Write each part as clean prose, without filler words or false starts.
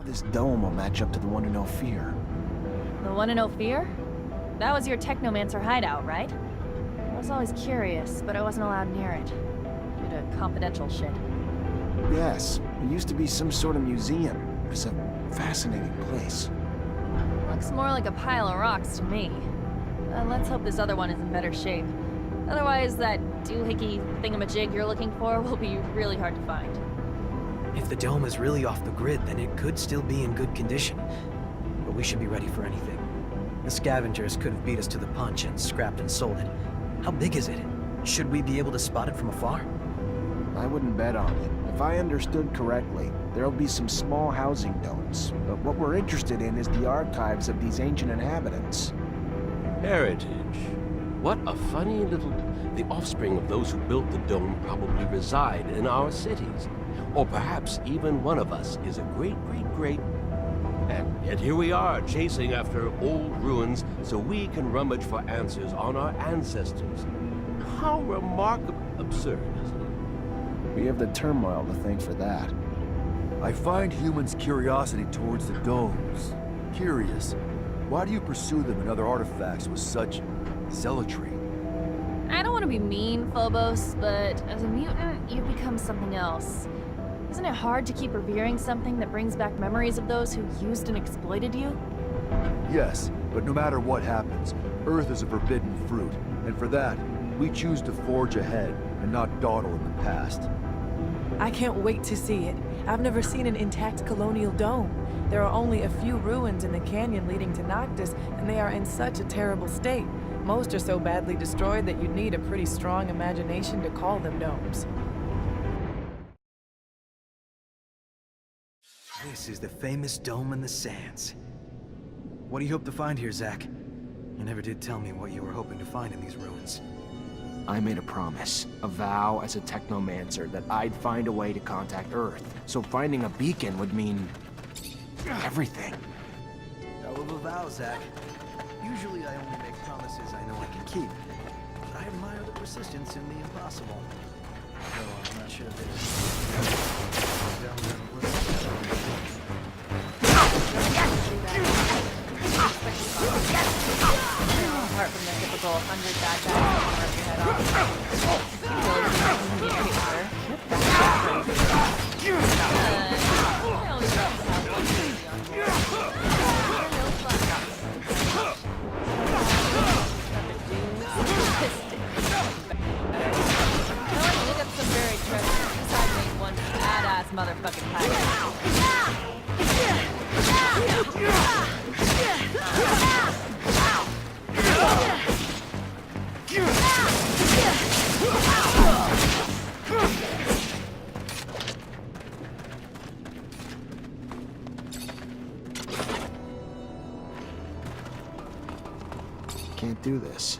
this dome will match up to the one in Ophir. The one in Ophir? That was your Techomancer hideout, right? I was always curious, but I wasn't allowed near it. Due to confidential shit. Yes, it used to be some sort of museum. It was a fascinating place. Looks more like a pile of rocks to me. Let's hope this other one is in better shape. Otherwise, that doohickey thingamajig you're looking for will be really hard to find. If the dome is really off the grid, then it could still be in good condition. But we should be ready for anything. The scavengers could have beat us to the punch and scrapped and sold it. How big is it? Should we be able to spot it from afar? I wouldn't bet on it. If I understood correctly, there'll be some small housing domes. But what we're interested in is the archives of these ancient inhabitants. Heritage. What a funny little... The offspring of those who built the dome probably reside in our cities. Or perhaps even one of us is a great... And yet here we are, chasing after old ruins so we can rummage for answers on our ancestors. How remarkably absurd, isn't it? We have the turmoil to thank for that. I find humans' curiosity towards the domes curious. Why do you pursue them and other artifacts with such zealotry? I don't want to be mean, Phobos, but as a mutant, you become something else. Isn't it hard to keep revering something that brings back memories of those who used and exploited you? Yes, but no matter what happens, Earth is a forbidden fruit, and for that, we choose to forge ahead and not dawdle in the past. I can't wait to see it. I've never seen an intact colonial dome. There are only a few ruins in the canyon leading to Noctis, and they are in such a terrible state. Most are so badly destroyed that you'd need a pretty strong imagination to call them domes. This is the famous dome in the sands. What do you hope to find here, Zack? You never did tell me what you were hoping to find in these ruins. I made a promise, a vow as a Techomancer, that I'd find a way to contact Earth. So finding a beacon would mean... everything. Hell of a vow, Zack. Usually I only make promises I know I can keep. But I admire the persistence in the impossible. Though I'm not sure Apart from the typical 100 bad guys that rip your head off. I always love to have one crazy on board. No fun. Look up some buried treasure. Decide to make one badass motherfucking pirate. Can't do this.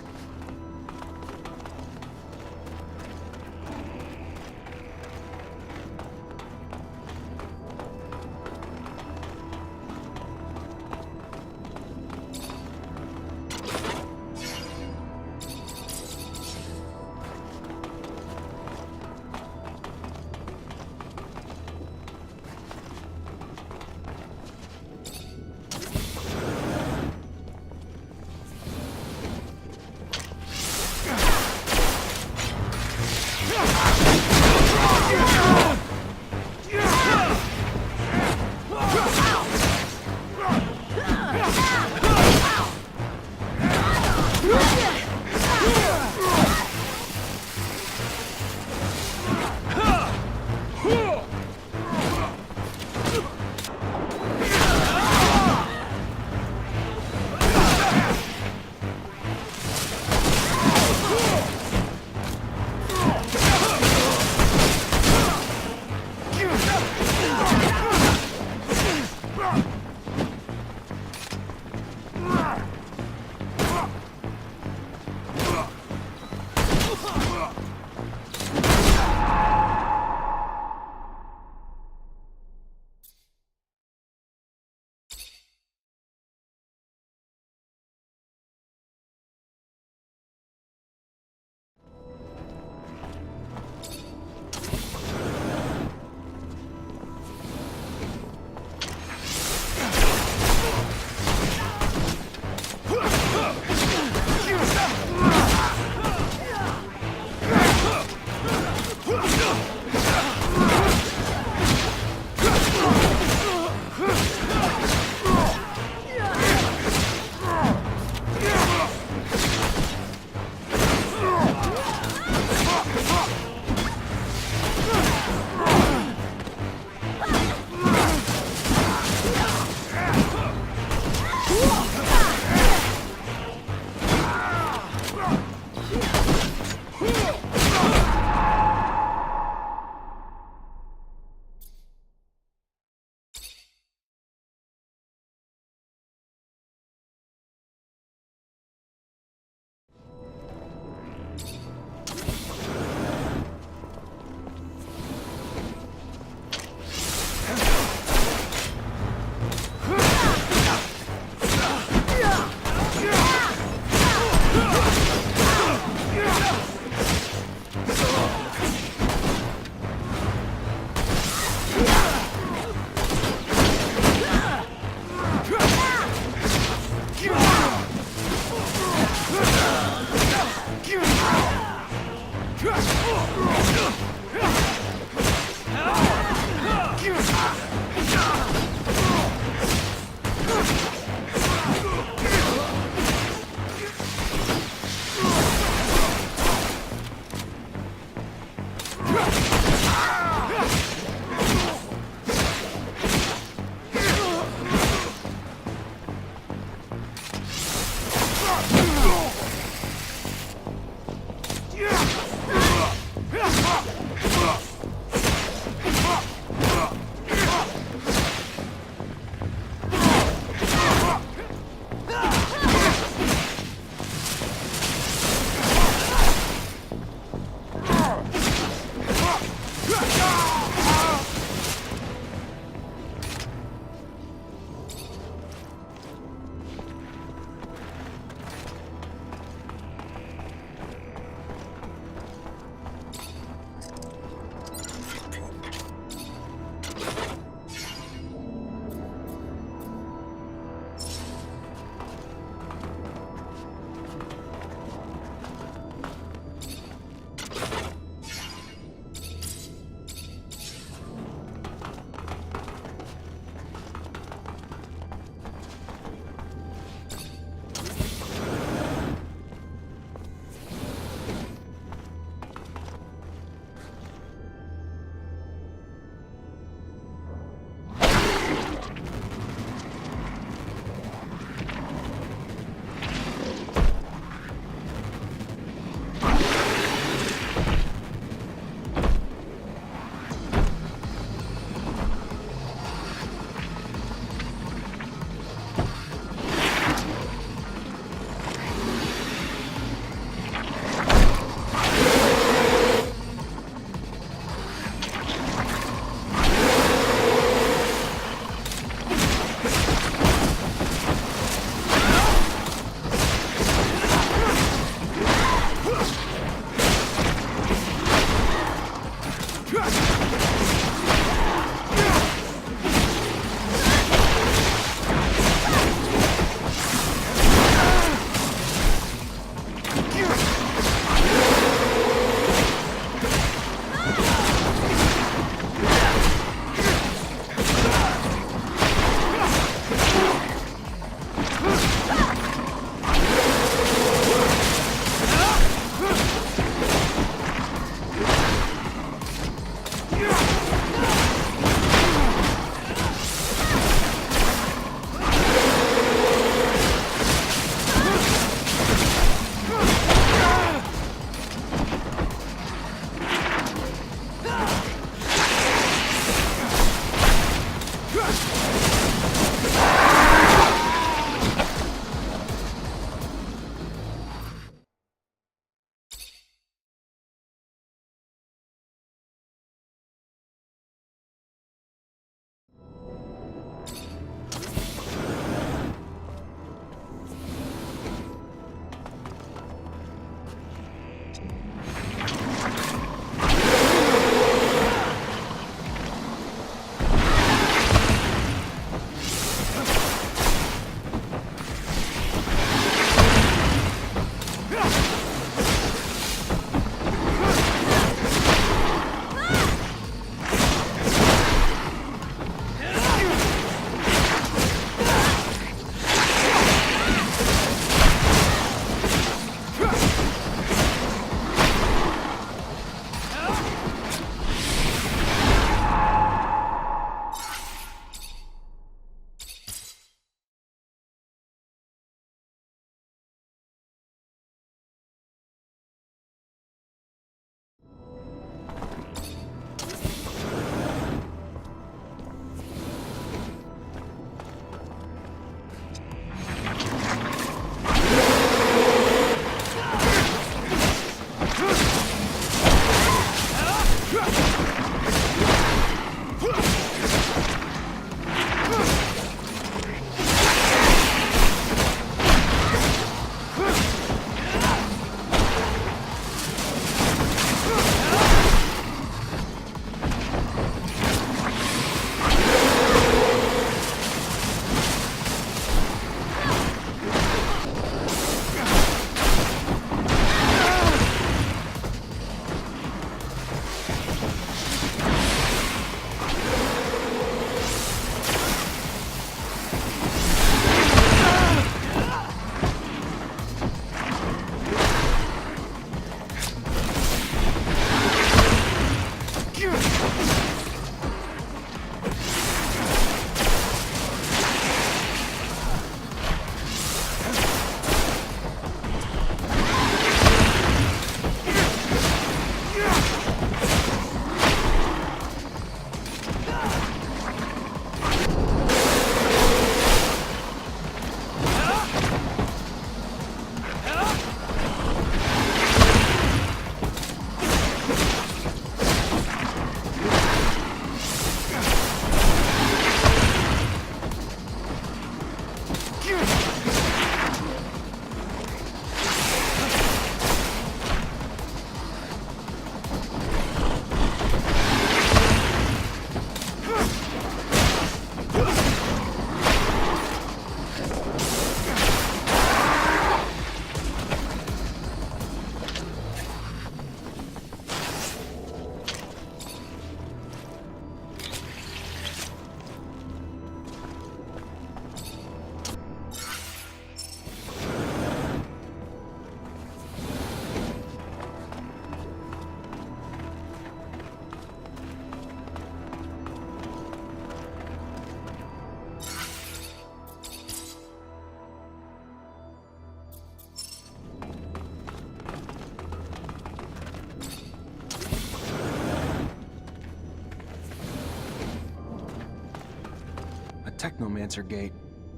Techomancer gate.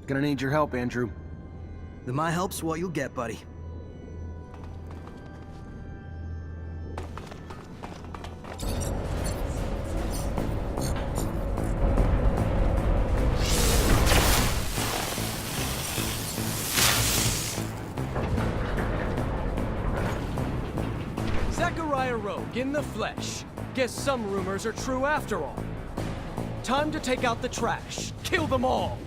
Gonna need your help, Andrew. Then my help's what you'll get, buddy. Zachariah Rogue in the flesh. Guess some rumors are true after all. Time to take out the trash. Kill them all.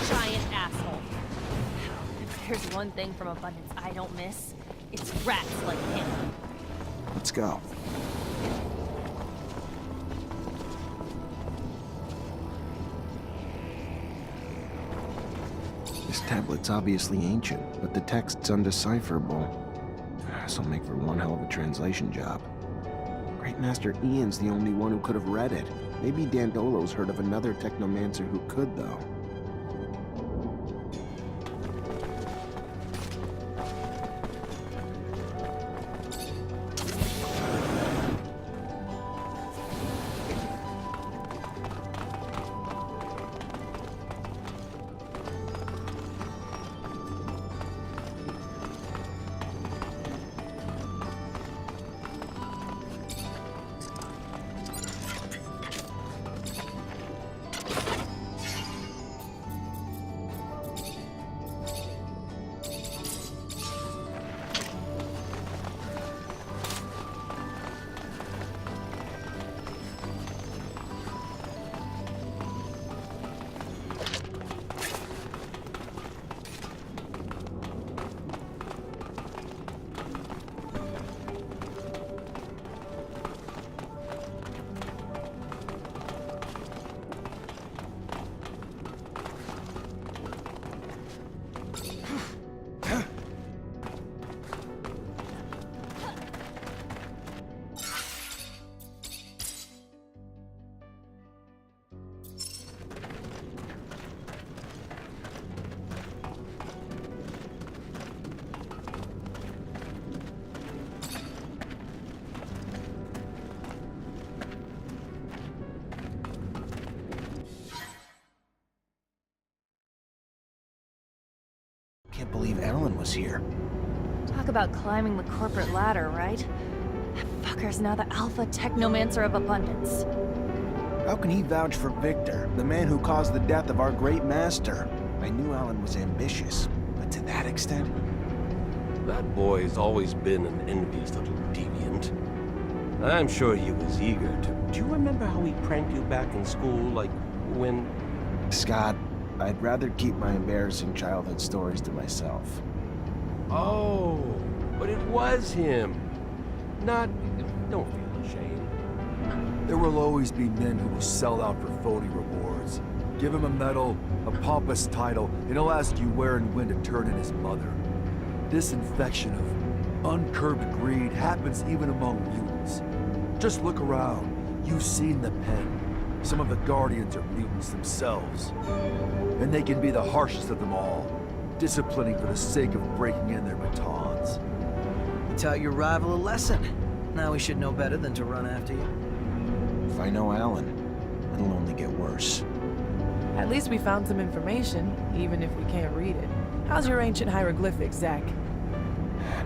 Giant asshole. If there's one thing from Abundance I don't miss, it's rats like him. Let's go. This tablet's obviously ancient, but the text's undecipherable. This'll make for one hell of a translation job. Great Master Ian's the only one who could have read it. Maybe Dandolo's heard of another Techomancer who could, though. Can't believe Alan was here. Talk about climbing the corporate ladder, right? That fucker's now the alpha Technomancer of Abundance. How can he vouch for Victor, the man who caused the death of our great master? I knew Alan was ambitious, but to that extent? That boy's always been an envious little deviant. I'm sure he was eager to... Do you remember how he pranked you back in school, like when... Scott, I'd rather keep my embarrassing childhood stories to myself. Oh, but it was him. Not... Don't feel ashamed. There will always be men who will sell out for phony rewards. Give him a medal, a pompous title, and he'll ask you where and when to turn in his mother. This infection of uncurbed greed happens even among mutants. Just look around. You've seen the pen. Some of the Guardians are mutants themselves. And they can be the harshest of them all, disciplining for the sake of breaking in their batons. You taught your rival a lesson. Now we should know better than to run after you. If I know Alan, it'll only get worse. At least we found some information, even if we can't read it. How's your ancient hieroglyphics, Zach?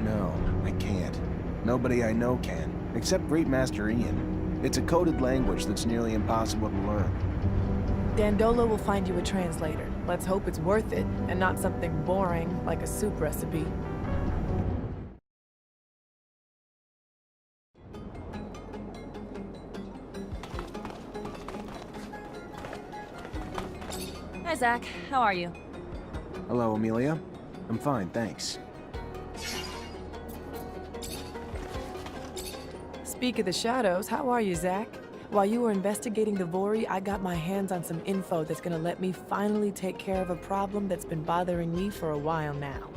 No, I can't. Nobody I know can, except Great Master Ian. It's a coded language that's nearly impossible to learn. Dandolo will find you a translator. Let's hope it's worth it, and not something boring like a soup recipe. Hi, Zach. How are you? Hello, Amelia. I'm fine, thanks. Speak of the shadows, how are you, Zach? While you were investigating the Vori, I got my hands on some info that's gonna let me finally take care of a problem that's been bothering me for a while now.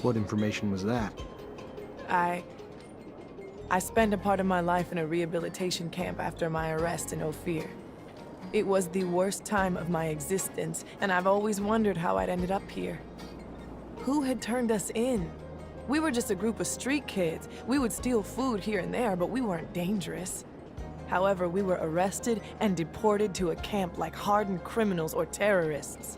What information was that? I spent a part of my life in a rehabilitation camp after my arrest in Ophir. It was the worst time of my existence, and I've always wondered how I'd ended up here. Who had turned us in? We were just a group of street kids. We would steal food here and there, but we weren't dangerous. However, we were arrested and deported to a camp like hardened criminals or terrorists.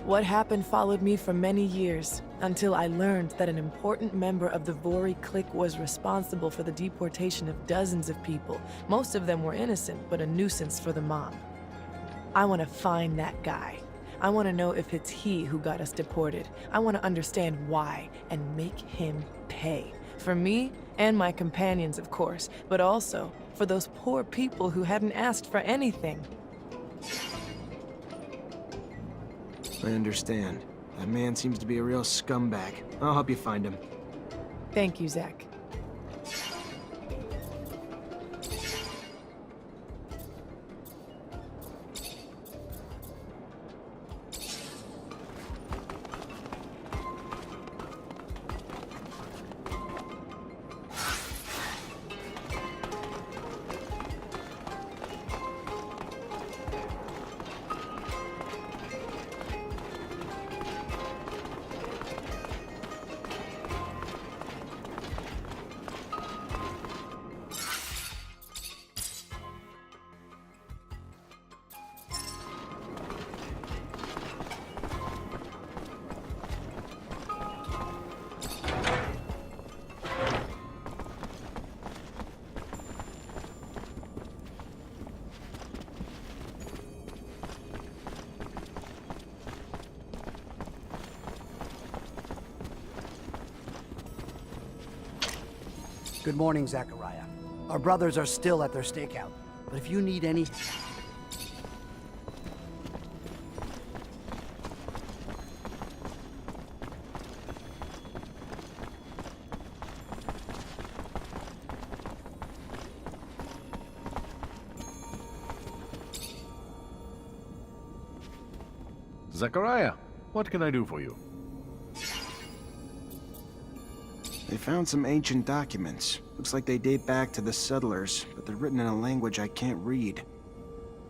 What happened followed me for many years, until I learned that an important member of the Vori clique was responsible for the deportation of dozens of people. Most of them were innocent, but a nuisance for the mob. I want to find that guy. I want to know if it's he who got us deported. I want to understand why, and make him pay. For me, and my companions, of course, but also for those poor people who hadn't asked for anything. I understand. That man seems to be a real scumbag. I'll help you find him. Thank you, Zach. Good morning, Zachariah. Our brothers are still at their stakeout, but if you need any... Zachariah, what can I do for you? They found some ancient documents. Looks like they date back to the settlers, but they're written in a language I can't read.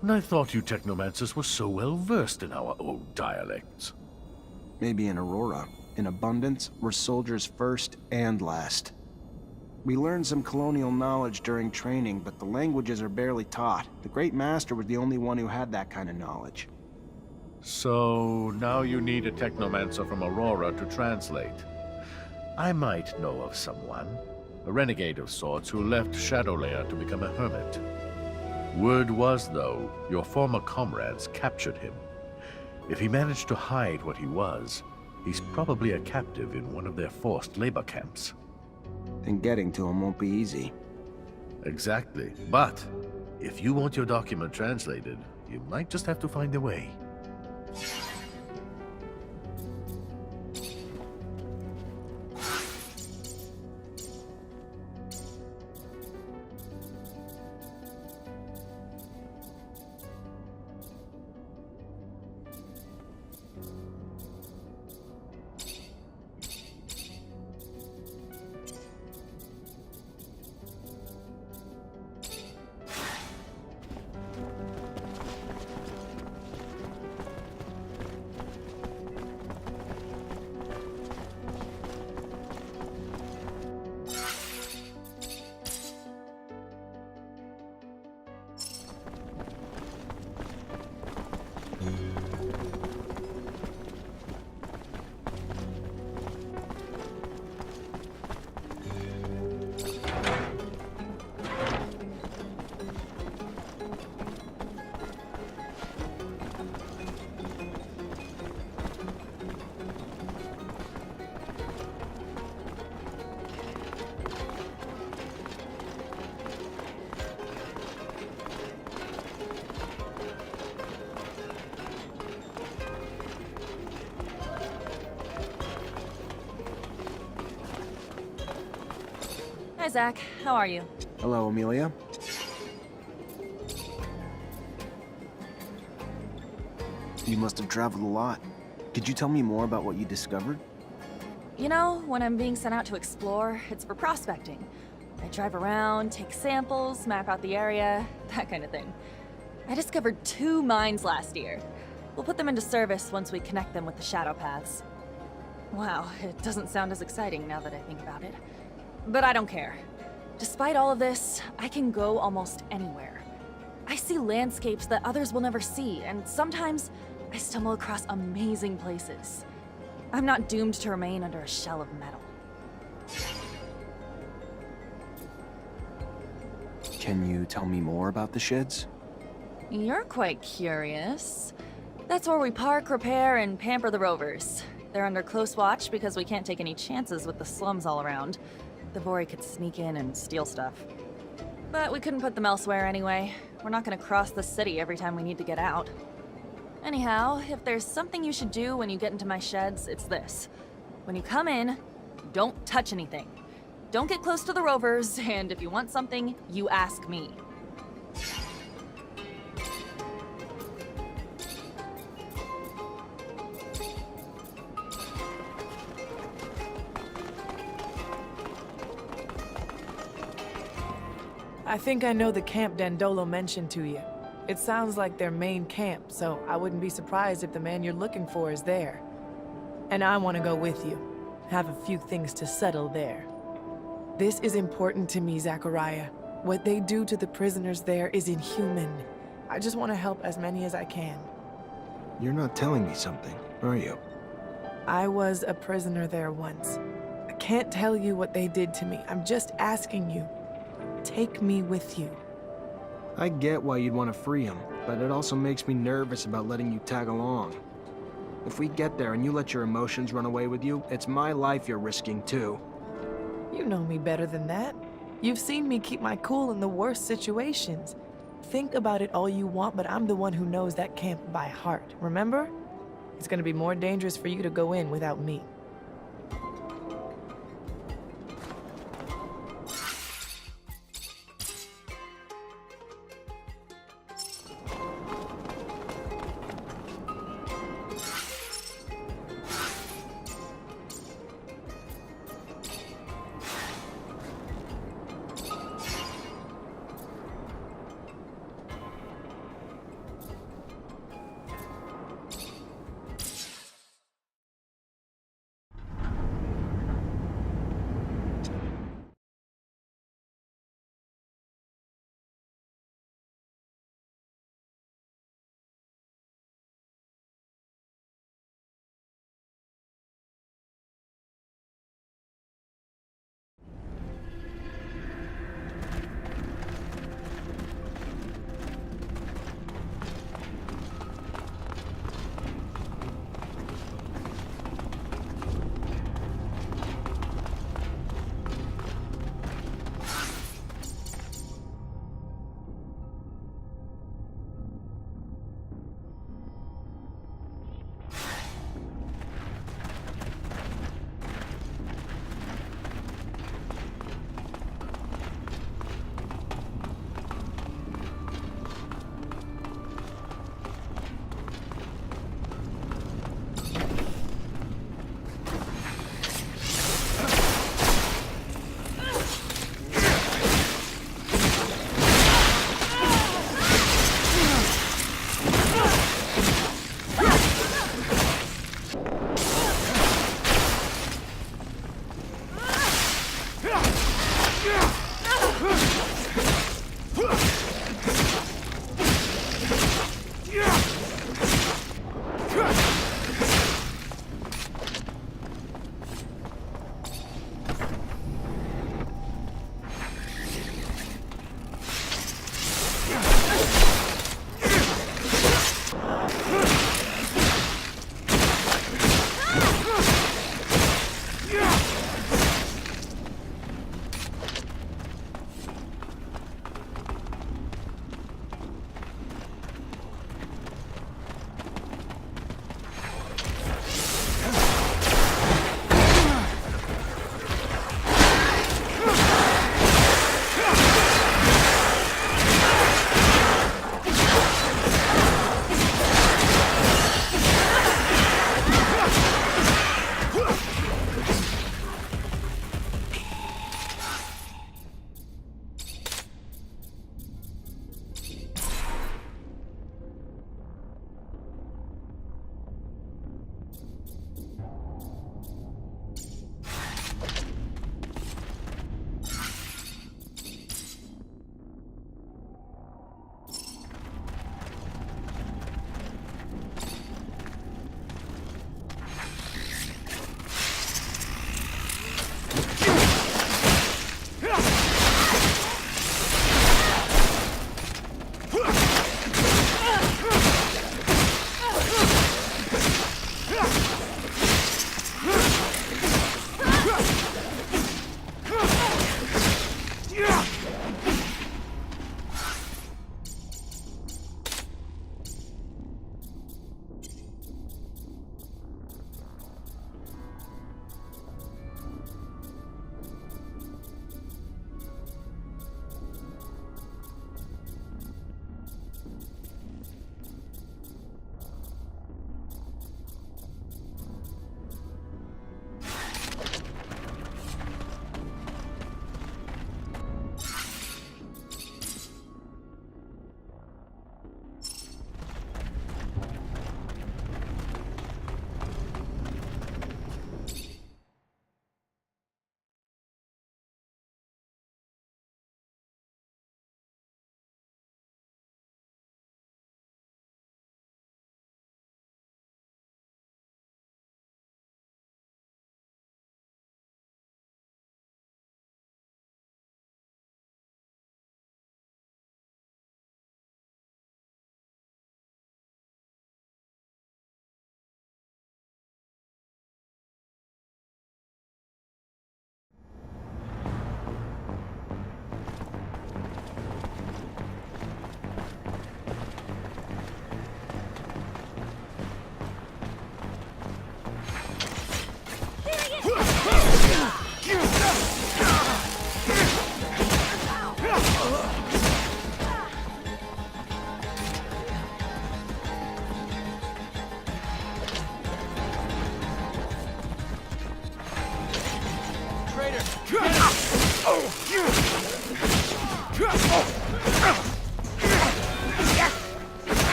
And I thought you Technomancers were so well versed in our old dialects. Maybe in Aurora. In Abundance, we're soldiers first and last. We learned some colonial knowledge during training, but the languages are barely taught. The Great Master was the only one who had that kind of knowledge. So now you need a Technomancer from Aurora to translate. I might know of someone, a renegade of sorts who left Shadowlayer to become a hermit. Word was, though, your former comrades captured him. If he managed to hide what he was, he's probably a captive in one of their forced labor camps. And getting to him won't be easy. Exactly. But if you want your document translated, you might just have to find a way. Hi, Zach. How are you? Hello, Amelia. You must have traveled a lot. Could you tell me more about what you discovered? You know, when I'm being sent out to explore, it's for prospecting. I drive around, take samples, map out the area, that kind of thing. I discovered 2 mines last year. We'll put them into service once we connect them with the shadow paths. Wow, it doesn't sound as exciting now that I think about it. But I don't care. Despite all of this, I can go almost anywhere. I see landscapes that others will never see, and sometimes I stumble across amazing places. I'm not doomed to remain under a shell of metal. Can you tell me more about the sheds? You're quite curious. That's where we park, repair, and pamper the rovers. They're under close watch because we can't take any chances with the slums all around. The Vori could sneak in and steal stuff. But we couldn't put them elsewhere anyway. We're not gonna cross the city every time we need to get out. Anyhow, if there's something you should do when you get into my sheds, it's this. When you come in, don't touch anything. Don't get close to the rovers, and if you want something, you ask me. I think I know the camp Dandolo mentioned to you. It sounds like their main camp, so I wouldn't be surprised if the man you're looking for is there. And I want to go with you. Have a few things to settle there. This is important to me, Zachariah. What they do to the prisoners there is inhuman. I just want to help as many as I can. You're not telling me something, are you? I was a prisoner there once. I can't tell you what they did to me. I'm just asking you. Take me with you. I get why you'd want to free him, but it also makes me nervous about letting you tag along. If we get there and you let your emotions run away with you, it's my life you're risking too. You know me better than that. You've seen me keep my cool in the worst situations. Think about it all you want, but I'm the one who knows that camp by heart, remember? It's gonna be more dangerous for you to go in without me.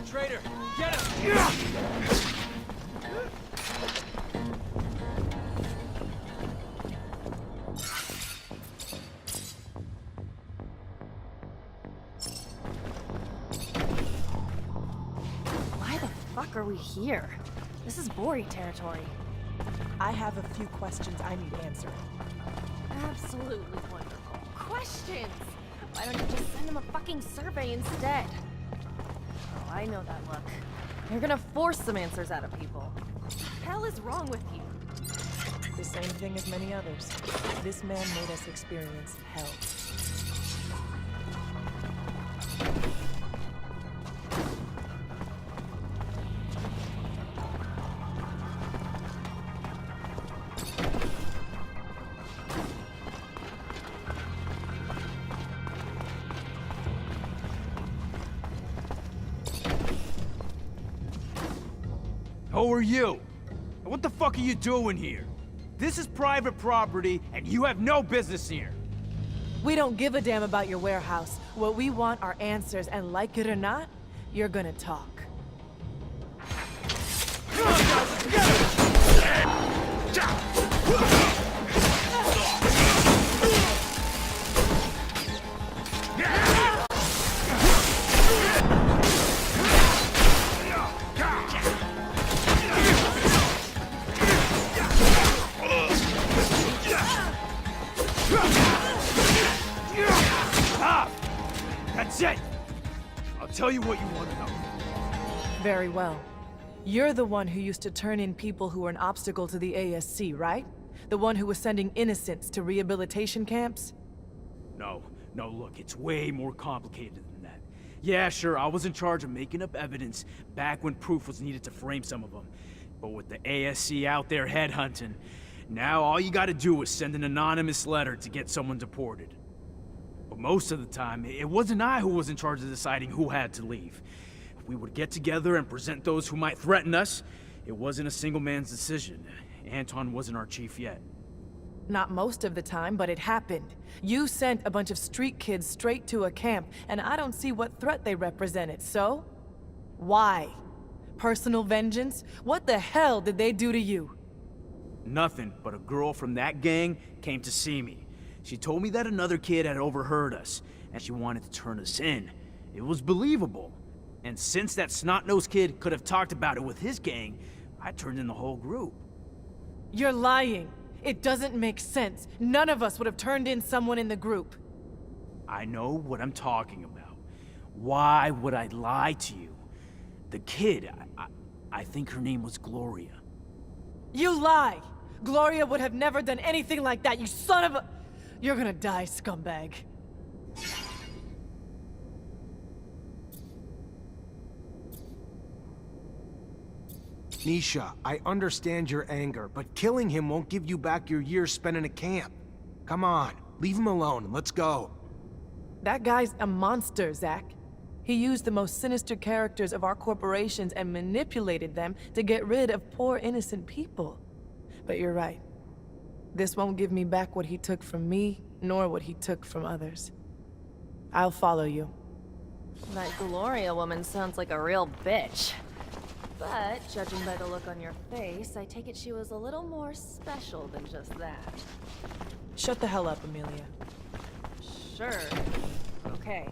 Traitor, get him! Why the fuck are we here? This is Bori territory. I have a few questions I need answered. Absolutely wonderful. Questions! Why don't you just send them a fucking survey instead? Oh, I know that look. You're gonna force some answers out of people. What the hell is wrong with you? The same thing as many others. This man made us experience hell. Who are you? What the fuck are you doing here? This is private property, and you have no business here. We don't give a damn about your warehouse. What we want are answers, and like it or not, you're gonna talk. That's it! I'll tell you what you want to know. Very well. You're the one who used to turn in people who were an obstacle to the ASC, right? The one who was sending innocents to rehabilitation camps? No, look, it's way more complicated than that. Yeah, sure, I was in charge of making up evidence back when proof was needed to frame some of them. But with the ASC out there headhunting, now all you gotta do is send an anonymous letter to get someone deported. But most of the time, it wasn't I who was in charge of deciding who had to leave. We would get together and present those who might threaten us. It wasn't a single man's decision. Anton wasn't our chief yet. Not most of the time, but it happened. You sent a bunch of street kids straight to a camp, and I don't see what threat they represented, so? Why? Personal vengeance? What the hell did they do to you? Nothing, but a girl from that gang came to see me. She told me that another kid had overheard us, and she wanted to turn us in. It was believable. And since that snot-nosed kid could have talked about it with his gang, I turned in the whole group. You're lying. It doesn't make sense. None of us would have turned in someone in the group. I know what I'm talking about. Why would I lie to you? The kid, I think her name was Gloria. You lie! Gloria would have never done anything like that, you son of a... You're gonna die, scumbag. Nisha, I understand your anger, but killing him won't give you back your years spent in a camp. Come on, leave him alone and let's go. That guy's a monster, Zach. He used the most sinister characters of our corporations and manipulated them to get rid of poor innocent people. But you're right. This won't give me back what he took from me, nor what he took from others. I'll follow you. That Gloria woman sounds like a real bitch. But, judging by the look on your face, I take it she was a little more special than just that. Shut the hell up, Amelia. Sure. Okay.